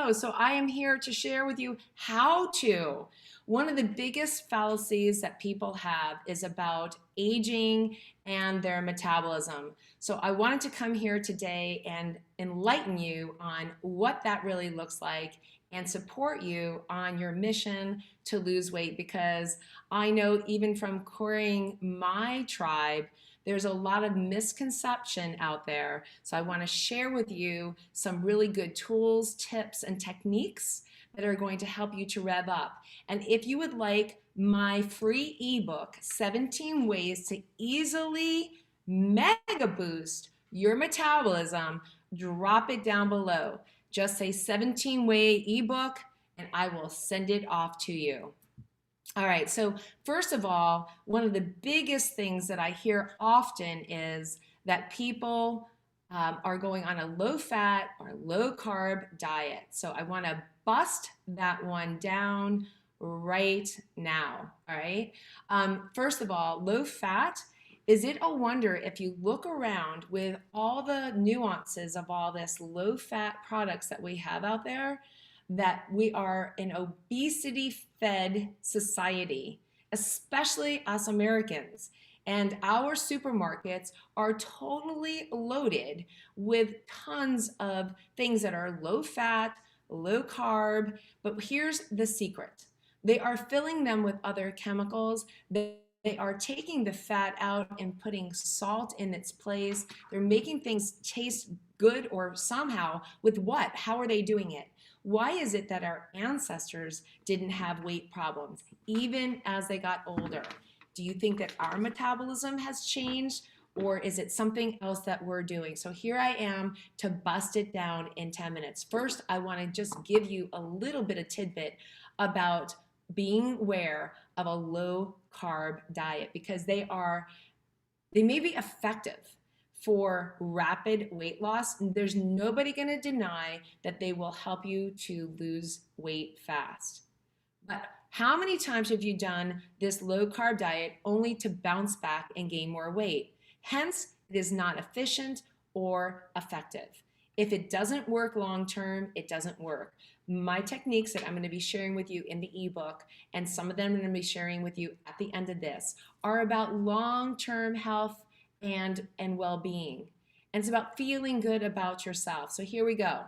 go. So I am here to share with you how to. One of the biggest fallacies that people have is about aging and their metabolism. So I wanted to come here today and enlighten you on what that really looks like and support you on your mission to lose weight, because I know even from querying my tribe, there's a lot of misconception out there. So I want to share with you some really good tools, tips, and techniques that are going to help you to rev up. And if you would like my free ebook, 17 Ways to Easily Mega Boost Your Metabolism, drop it down below. Just say 17-way ebook and I will send it off to you. All right, so first of all, one of the biggest things that I hear often is that people are going on a low fat or low carb diet. So I want to bust that one down right now. All right. First of all, low fat, is it a wonder if you look around with all the nuances of all this low fat products that we have out there, that we are an obesity-fed society, especially us Americans. And our supermarkets are totally loaded with tons of things that are low fat, low carb, but here's the secret. They are filling them with other chemicals. They are taking the fat out and putting salt in its place. They're making things taste good, or somehow with what? How are they doing it? Why is it that our ancestors didn't have weight problems even as they got older? Do you think that our metabolism has changed, or is it something else that we're doing? So here I am to bust it down in 10 minutes. First, I want to just give you a little bit of tidbit about being aware of a low carb diet, because they may be effective for rapid weight loss. There's nobody going to deny that they will help you to lose weight fast. But how many times have you done this low carb diet only to bounce back and gain more weight? Hence, it is not efficient or effective. If it doesn't work long term, it doesn't work. My techniques that I'm going to be sharing with you in the ebook, and some of them I'm going to be sharing with you at the end of this, are about long-term health and well-being. And it's about feeling good about yourself. So here we go.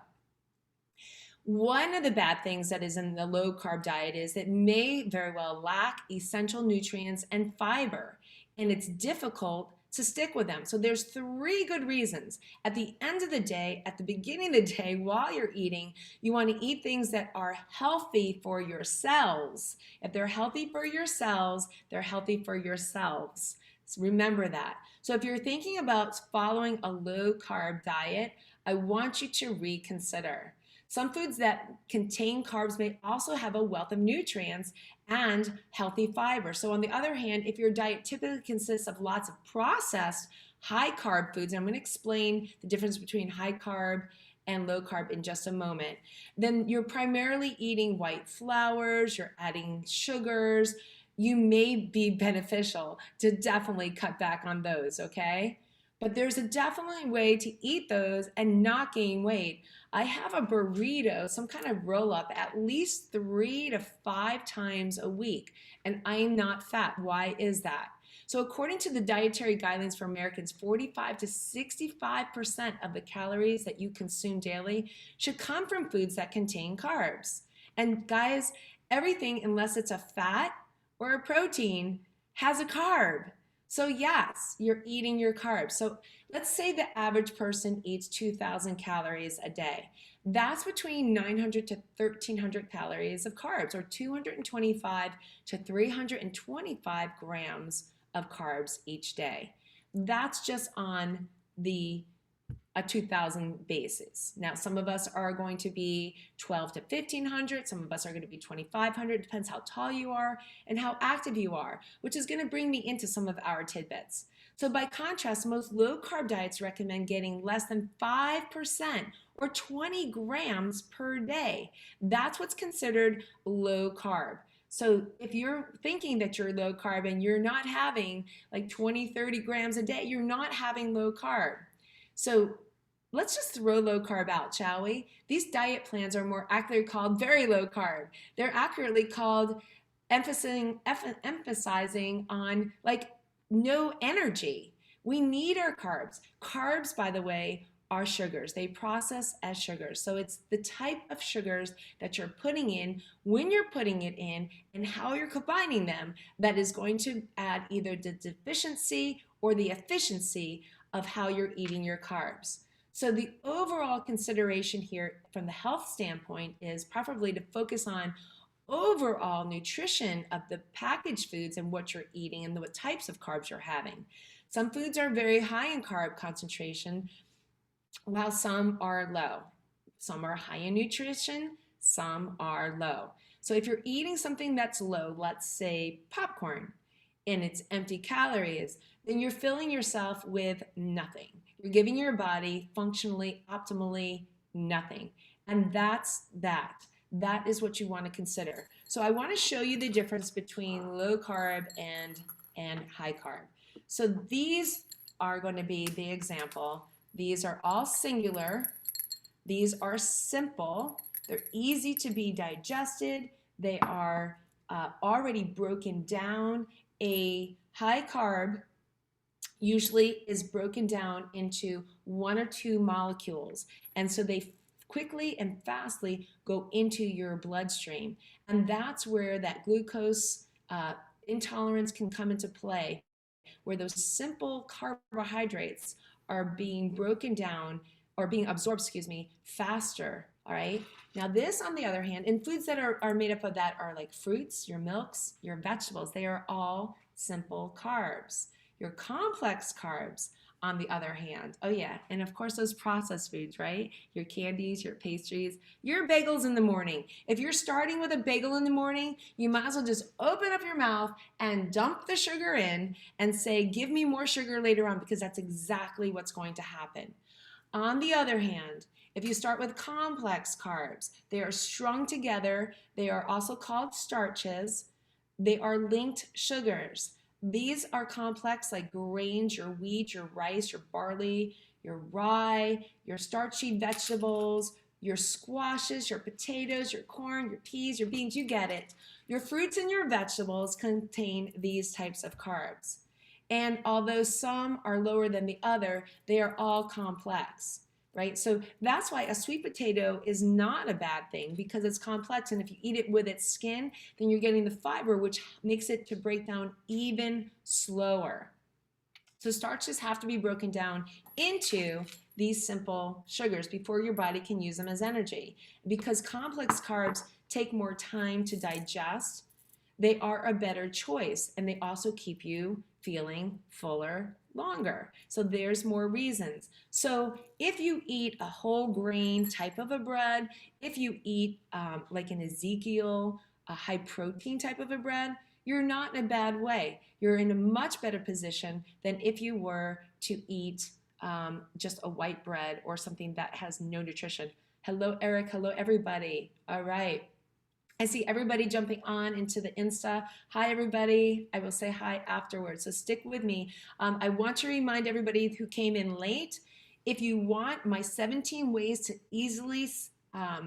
One of the bad things that is in the low carb diet is it may very well lack essential nutrients and fiber, and it's difficult to stick with them. So there's 3 good reasons. At the end of the day, at the beginning of the day, while you're eating, you want to eat things that are healthy for your cells. If they're healthy for your cells, they're healthy for yourselves. So remember that. So if you're thinking about following a low carb diet, I want you to reconsider. Some foods that contain carbs may also have a wealth of nutrients and healthy fiber. So on the other hand, if your diet typically consists of lots of processed high carb foods, and I'm going to explain the difference between high carb and low carb in just a moment, then you're primarily eating white flours, you're adding sugars, you may be beneficial to definitely cut back on those, okay? But there's a definitely way to eat those and not gain weight. I have a burrito, some kind of roll up, at least 3 to 5 times a week, and I'm not fat. Why is that? So according to the dietary guidelines for Americans, 45 to 65% of the calories that you consume daily should come from foods that contain carbs. And guys, everything, unless it's a fat or a protein, has a carb. So yes, you're eating your carbs. So let's say the average person eats 2,000 calories a day. That's between 900 to 1,300 calories of carbs, or 225 to 325 grams of carbs each day. That's just on a 2,000 basis. Now, some of us are going to be 12 to 1,500. Some of us are going to be 2,500. Depends how tall you are and how active you are, which is going to bring me into some of our tidbits. So by contrast, most low carb diets recommend getting less than 5% or 20 grams per day. That's what's considered low carb. So if you're thinking that you're low carb and you're not having like 20, 30 grams a day, you're not having low carb. So let's just throw low carb out, shall we? These diet plans are more accurately called very low carb. They're accurately called emphasizing on like no energy. We need our carbs. Carbs, by the way, are sugars. They process as sugars. So it's the type of sugars that you're putting in, when you're putting it in, and how you're combining them that is going to add either the deficiency or the efficiency of how you're eating your carbs. So the overall consideration here from the health standpoint is preferably to focus on overall nutrition of the packaged foods and what you're eating and what types of carbs you're having. Some foods are very high in carb concentration, while some are low. Some are high in nutrition, some are low. So if you're eating something that's low, let's say popcorn, and it's empty calories, then you're filling yourself with nothing. You're giving your body functionally, optimally nothing. And that's that. That is what you want to consider. So I want to show you the difference between low carb and high carb. So these are going to be the example. These are all singular. These are simple. They're easy to be digested. They are already broken down. A high carb usually is broken down into 1 or 2 molecules. And so they quickly and fastly go into your bloodstream. And that's where that glucose intolerance can come into play, where those simple carbohydrates are being broken down or being absorbed, faster, all right? Now this, on the other hand, and foods that are made up of that are like fruits, your milks, your vegetables. They are all simple carbs. Your complex carbs, on the other hand, oh yeah, and of course those processed foods, right? Your candies, your pastries, your bagels in the morning. If you're starting with a bagel in the morning, you might as well just open up your mouth and dump the sugar in and say, give me more sugar later on, because that's exactly what's going to happen. On the other hand, if you start with complex carbs, they are strung together. They are also called starches. They are linked sugars. These are complex, like grains, your wheat, your rice, your barley, your rye, your starchy vegetables, your squashes, your potatoes, your corn, your peas, your beans, you get it. Your fruits and your vegetables contain these types of carbs. And although some are lower than the other, they are all complex, right? So that's why a sweet potato is not a bad thing, because it's complex, and if you eat it with its skin, then you're getting the fiber, which makes it to break down even slower. So starches have to be broken down into these simple sugars before your body can use them as energy. Because complex carbs take more time to digest, they are a better choice, and they also keep you feeling fuller longer. So there's more reasons. So if you eat a whole grain type of a bread, if you eat like an Ezekiel, a high protein type of a bread, you're not in a bad way. You're in a much better position than if you were to eat just a white bread or something that has no nutrition. Hello, Eric. Hello, everybody. All right. I see everybody jumping on into the Insta. Hi, everybody. I will say hi afterwards, so stick with me. I want to remind everybody who came in late, if you want my 17 ways to easily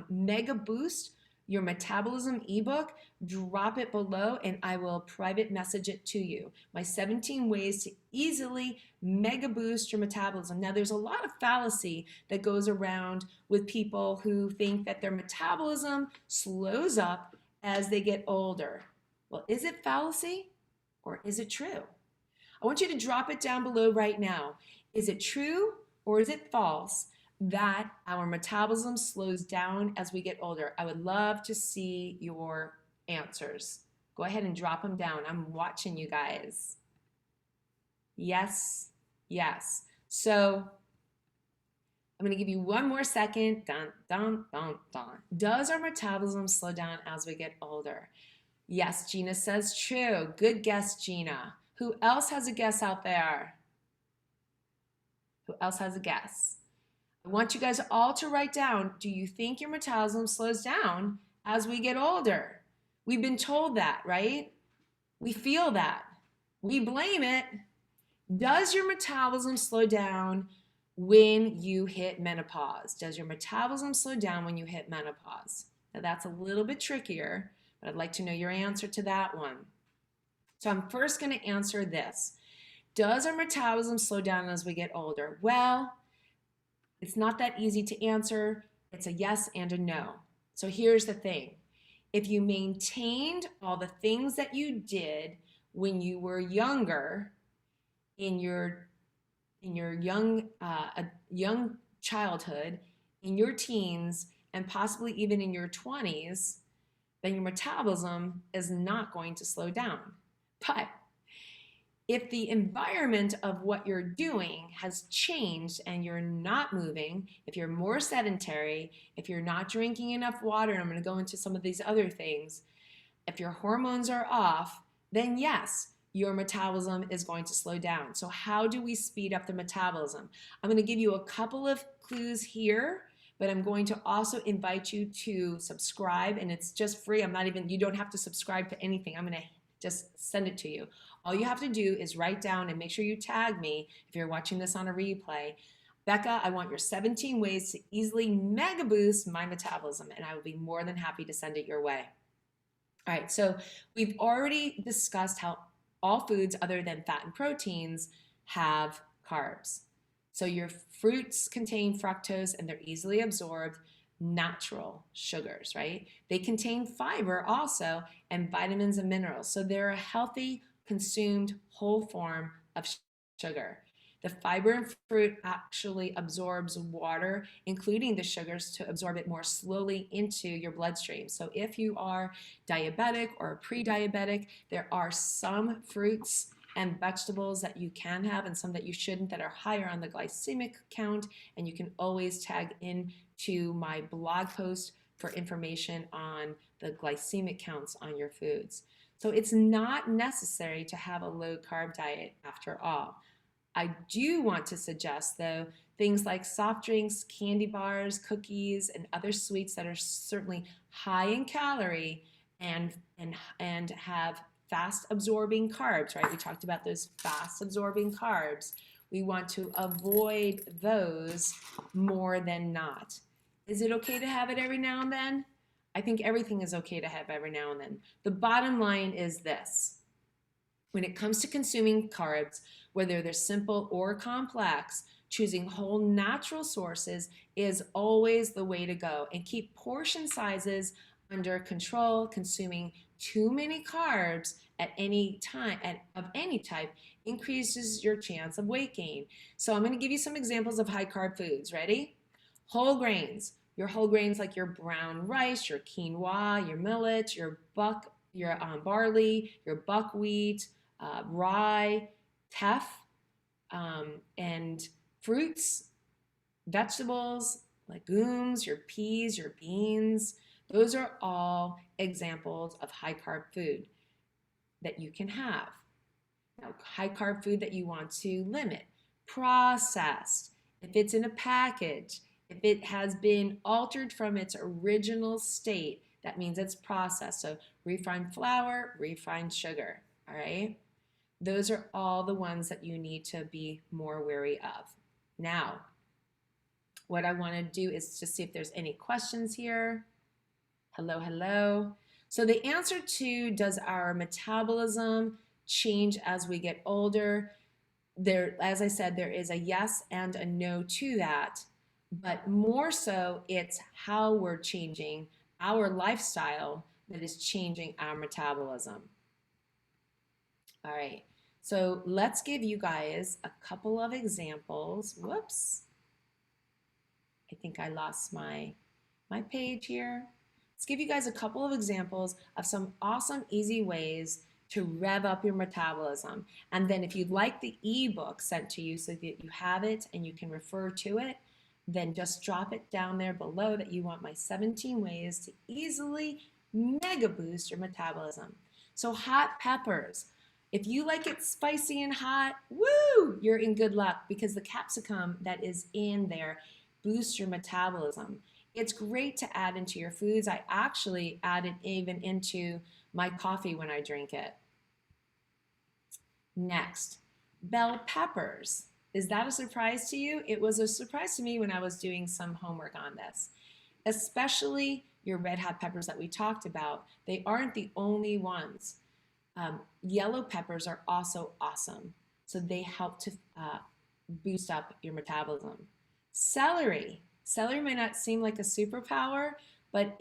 mega boost your metabolism ebook, drop it below and I will private message it to you. My 17 ways to easily mega boost your metabolism. Now there's a lot of fallacy that goes around with people who think that their metabolism slows up as they get older. Well, is it fallacy or is it true? I want you to drop it down below right now. Is it true or is it false that our metabolism slows down as we get older? I would love to see your answers. Go ahead and drop them down. I'm watching you guys. Yes, yes. So I'm going to give you one more second. Dun, dun, dun, dun. Does our metabolism slow down as we get older? Yes, Gina says true. Good guess, Gina. Who else has a guess out there? Who else has a guess? I want you guys all to write down, do you think your metabolism slows down as we get older? We've been told that, right? We feel that. We blame it. Does your metabolism slow down when you hit menopause? Does your metabolism slow down when you hit menopause? Now that's a little bit trickier, but I'd like to know your answer to that one. So I'm first going to answer this. Does our metabolism slow down as we get older? Well, it's not that easy to answer. It's a yes and a no. So here's the thing. If you maintained all the things that you did when you were younger, in your young childhood, in your teens, and possibly even in your 20s, then your metabolism is not going to slow down. But if the environment of what you're doing has changed and you're not moving, if you're more sedentary, if you're not drinking enough water, and I'm going to go into some of these other things, if your hormones are off, then yes, your metabolism is going to slow down. So how do we speed up the metabolism? I'm going to give you a couple of clues here, but I'm going to also invite you to subscribe, and it's just free. You don't have to subscribe to anything. I'm going to just send it to you. All you have to do is write down and make sure you tag me if you're watching this on a replay. Becca, I want your 17 ways to easily mega boost my metabolism, and I will be more than happy to send it your way. All right, so we've already discussed how all foods other than fat and proteins have carbs. So your fruits contain fructose and they're easily absorbed natural sugars, right? They contain fiber also and vitamins and minerals. So they're a healthy, consumed whole form of sugar. The fiber in fruit actually absorbs water, including the sugars, to absorb it more slowly into your bloodstream. So if you are diabetic or pre-diabetic, there are some fruits and vegetables that you can have and some that you shouldn't that are higher on the glycemic count, and you can always tag in to my blog post for information on the glycemic counts on your foods. So it's not necessary to have a low carb diet after all. I do want to suggest, though, things like soft drinks, candy bars, cookies, and other sweets that are certainly high in calorie and have fast absorbing carbs, right? We talked about those fast absorbing carbs. We want to avoid those more than not. Is it okay to have it every now and then? I think everything is okay to have every now and then. The bottom line is this. When it comes to consuming carbs, whether they're simple or complex, choosing whole natural sources is always the way to go. And keep portion sizes under control. Consuming too many carbs at any time of any type increases your chance of weight gain. So I'm going to give you some examples of high carb foods. Ready? Whole grains. Your whole grains like your brown rice, your quinoa, your millet, your barley, your buckwheat, rye, teff, and fruits, vegetables, legumes, your peas, your beans. Those are all examples of high carb food that you can have. Now, high carb food that you want to limit. Processed. If it's in a package, if it has been altered from its original state, that means it's processed. So refined flour, refined sugar, all right? Those are all the ones that you need to be more wary of. Now, what I want to do is just see if there's any questions here. Hello, hello. So the answer to, does our metabolism change as we get older? There, as I said, there is a yes and a no to that, but more so it's how we're changing our lifestyle that is changing our metabolism. All right, so let's give you guys a couple of examples. Whoops, I think I lost my page here. Let's give you guys a couple of examples of some awesome, easy ways to rev up your metabolism. And then if you'd like the ebook sent to you so that you have it and you can refer to it, then just drop it down there below that you want my 17 ways to easily mega boost your metabolism. So hot peppers. If you like it spicy and hot, woo, you're in good luck because the capsicum that is in there boosts your metabolism. It's great to add into your foods. I actually add it even into my coffee when I drink it. Next, bell peppers. Is that a surprise to you? It was a surprise to me when I was doing some homework on this. Especially your red hot peppers that we talked about. They aren't the only ones. Yellow peppers are also awesome. So they help to boost up your metabolism. Celery. Celery might not seem like a superpower, but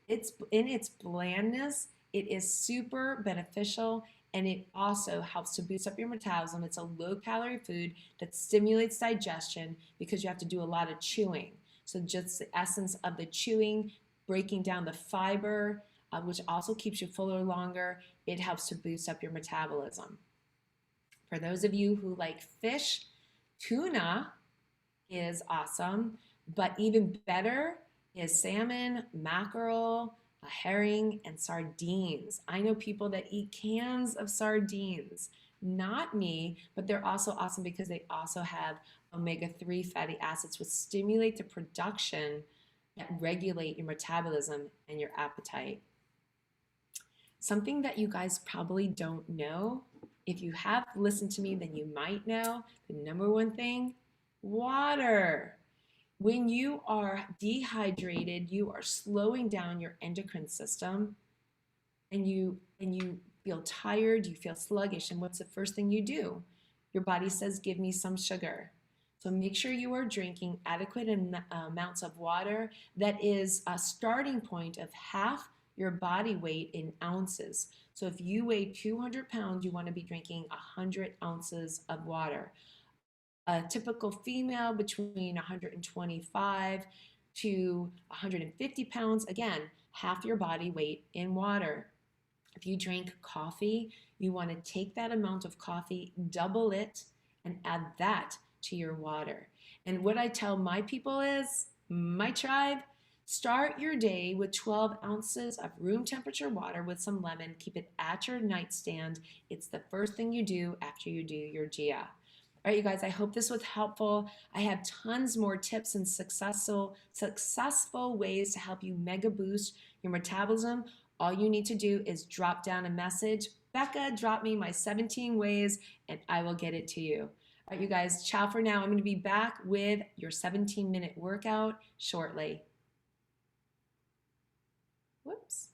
it's in its blandness, it is super beneficial, and it also helps to boost up your metabolism. It's a low calorie food that stimulates digestion because you have to do a lot of chewing. So just the essence of the chewing, breaking down the fiber, which also keeps you fuller longer, it helps to boost up your metabolism. For those of you who like fish, tuna is awesome, but even better is salmon, mackerel, herring, and sardines. I know people that eat cans of sardines. Not me, but they're also awesome because they also have omega-3 fatty acids, which stimulate the production that regulate your metabolism and your appetite. Something that you guys probably don't know, if you have listened to me, then you might know the number one thing: water. When you are dehydrated, you are slowing down your endocrine system, and you feel tired, you feel sluggish, and what's the first thing you do? Your body says, give me some sugar. So make sure you are drinking adequate amounts of water that is a starting point of half your body weight in ounces. So if you weigh 200 pounds, you want to be drinking 100 ounces of water. A typical female between 125 to 150 pounds, again, half your body weight in water. If you drink coffee, you want to take that amount of coffee, double it, and add that to your water. And what I tell my people is, my tribe, start your day with 12 ounces of room temperature water with some lemon. Keep it at your nightstand. It's the first thing you do after you do your GIA. All right, you guys, I hope this was helpful. I have tons more tips and successful ways to help you mega boost your metabolism. All you need to do is drop down a message. Becca, drop me my 17 ways, and I will get it to you. All right, you guys, ciao for now. I'm going to be back with your 17-minute workout shortly. Whoops.